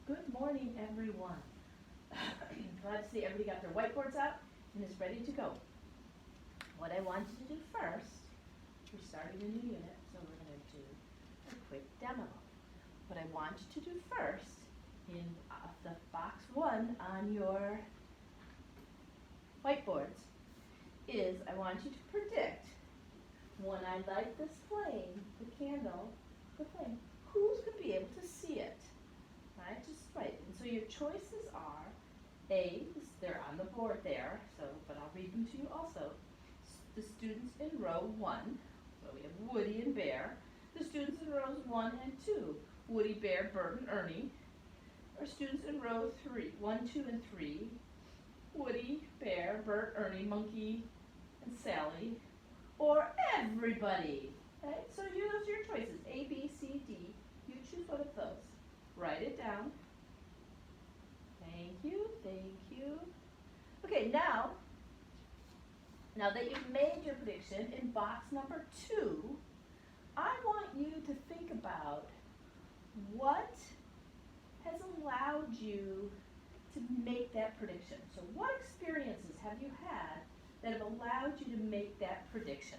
Good morning, everyone. Glad to see everybody got their whiteboards out and is ready to go. What I want you to do first, we're starting a new unit, so we're going to do a quick demo. What I want you to do first, in the box 1 on your whiteboards, is I want you to predict when I light this flame, the candle, the flame, who's going to be able to see it? Right, just right. And so your choices are A, they're on the board there, so but I'll read them to you also. The students in row 1, so we have Woody and Bear. The students in rows 1 and 2, Woody, Bear, Bert, and Ernie. Our students in row 1, 2, and 3, Woody, Bear, Bert, Ernie, Monkey, and Sally, or everybody. Right? So you those are your choices, A, B, C, D. You choose one of those. Write it down. Thank you, thank you. Okay, now that you've made your prediction, in box number 2, I want you to think about what has allowed you to make that prediction. So what experiences have you had that have allowed you to make that prediction?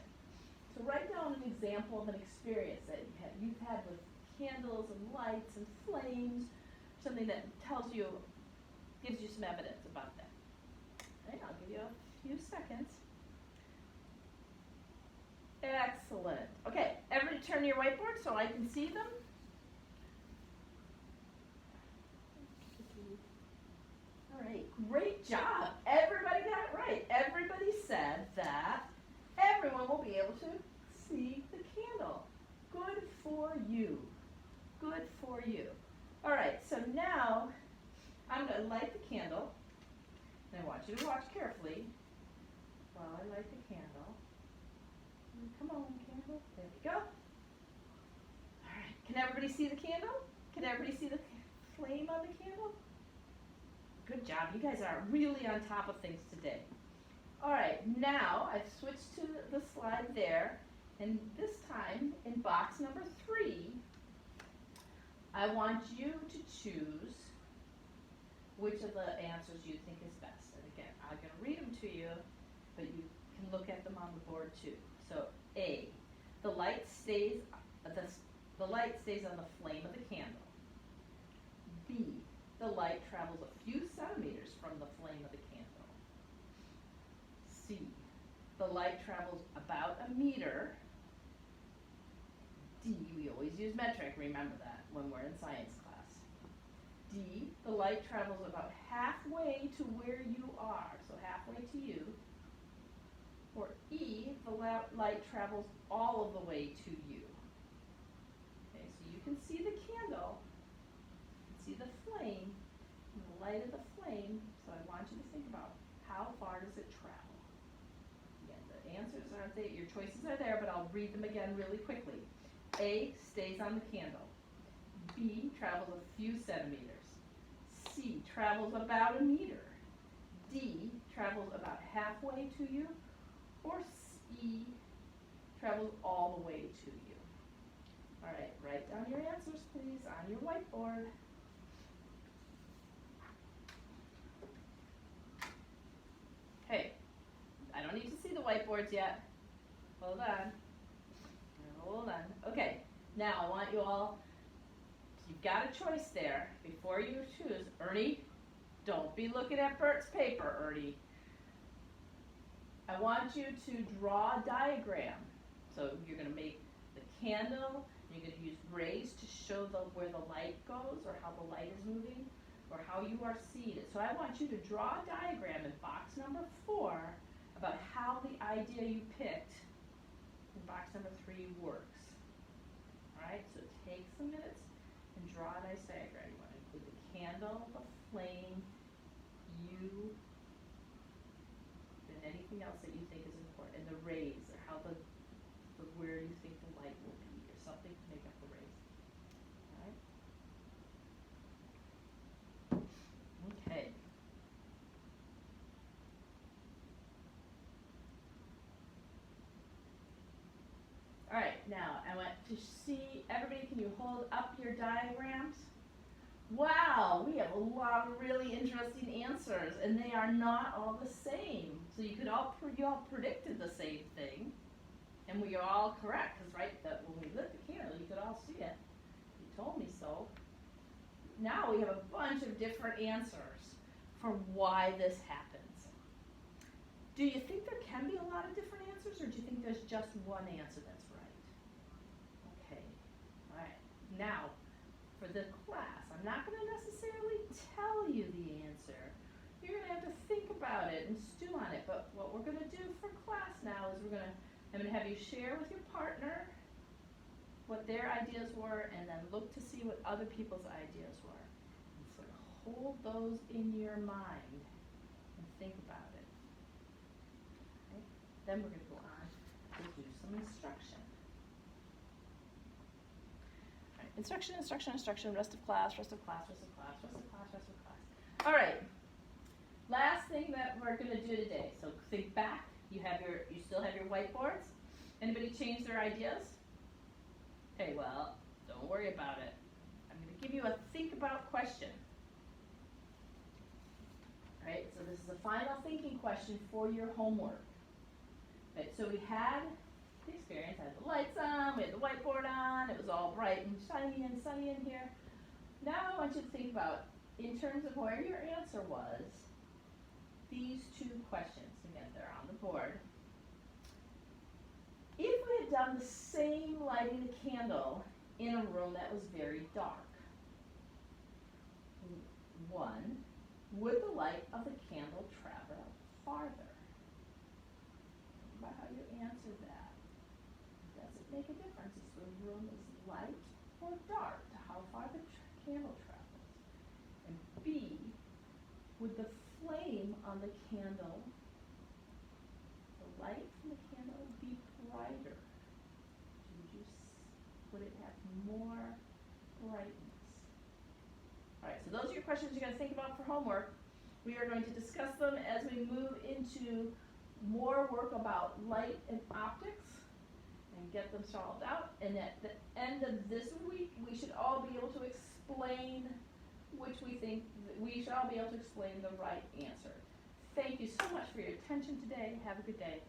So write down an example of an experience that you've had with candles and lights and flames, something that tells you, gives you some evidence about that. Okay, I'll give you a few seconds. Excellent. Okay, everybody turn your whiteboard so I can see them. All right, great job. Everybody got it right. Everybody said that everyone will be able to see the candle. Good for you. Good for you. All right, so now I'm going to light the candle. And I want you to watch carefully while I light the candle. Come on, candle. There we go. All right, can everybody see the candle? Can everybody see the flame on the candle? Good job. You guys are really on top of things today. All right, now I've switched to the slide there. And this time, in box number 3, I want you to choose which of the answers you think is best. And again, I'm going to read them to you, but you can look at them on the board too. So A, the light stays on the flame of the candle. B, the light travels a few centimeters from the flame of the candle. C, the light travels about a meter. D, we always use metric, remember that when we're in science class. D, the light travels about halfway to where you are, so halfway to you. Or E, the light travels all of the way to you. Okay, so you can see the candle, you can see the flame, and the light of the flame, so I want you to think about how far does it travel. Again, the answers aren't there, your choices are there, but I'll read them again really quickly. A, stays on the candle. B, travels a few centimeters. C, travels about a meter. D, travels about halfway to you. Or E, travels all the way to you. All right, write down your answers, please, on your whiteboard. Hey, I don't need to see the whiteboards yet. Hold on. Hold on. Okay, now I want you all, you've got a choice there. Before you choose, Ernie, don't be looking at Bert's paper, Ernie. I want you to draw a diagram. So you're going to make the candle, you're going to use rays to show where the light goes or how the light is moving or how you are seeing it. So I want you to draw a diagram in box number 4 about how the idea you picked in box number 3 works. All right, so take some minutes and draw a nice diagram. You want to include the candle, the flame, you, and anything else that you think is important, and the rays, or how where you think the light will be, or something to make up the rays. All right. Okay. All right, now I want to see, everybody, can you hold up your diagrams? Wow, we have a lot of really interesting answers, and they are not all the same. So you all predicted the same thing, and we are all correct. Because that when we lit the candle, you could all see it. You told me so. Now we have a bunch of different answers for why this happens. Do you think there can be a lot of different answers, or do you think there's just one answer that's right? Okay, all right. Now, for the class, I'm not going to necessarily tell you the answer. You're going to have to think about it and stew on it. But what we're going to do for class now is I'm going to have you share with your partner what their ideas were, and then look to see what other people's ideas were. And sort of hold those in your mind and think about it. Okay? Then we're going to go on to do some instruction. Right. Instruction, instruction, instruction, rest of class, rest of class, rest of class, rest of class, rest of class. All right. Last thing that we're going to do today. So think back. You still have your whiteboards. Anybody change their ideas? Okay, well, don't worry about it. I'm going to give you a think about question. All right, so this is a final thinking question for your homework. Right, so we had the experience, I had the lights on, we had the whiteboard on, it was all bright and shiny and sunny in here. Now I want you to think about, in terms of where your answer was, these two questions. Again, they're on the board. If we had done the same lighting the candle in a room that was very dark, one, would the light of the candle travel farther? Think about how you answered that. Does it make a difference if the room is light or dark to how far the candle travels? And B, would the flame on the candle, the light from the candle, be brighter? Would it have more brightness? All right, so those are your questions you're going to think about for homework. We are going to discuss them as we move into more work about light and optics and get them solved out. And at the end of this week, we should all be able to explain we should all be able to explain the right answer. Thank you so much for your attention today. Have a good day.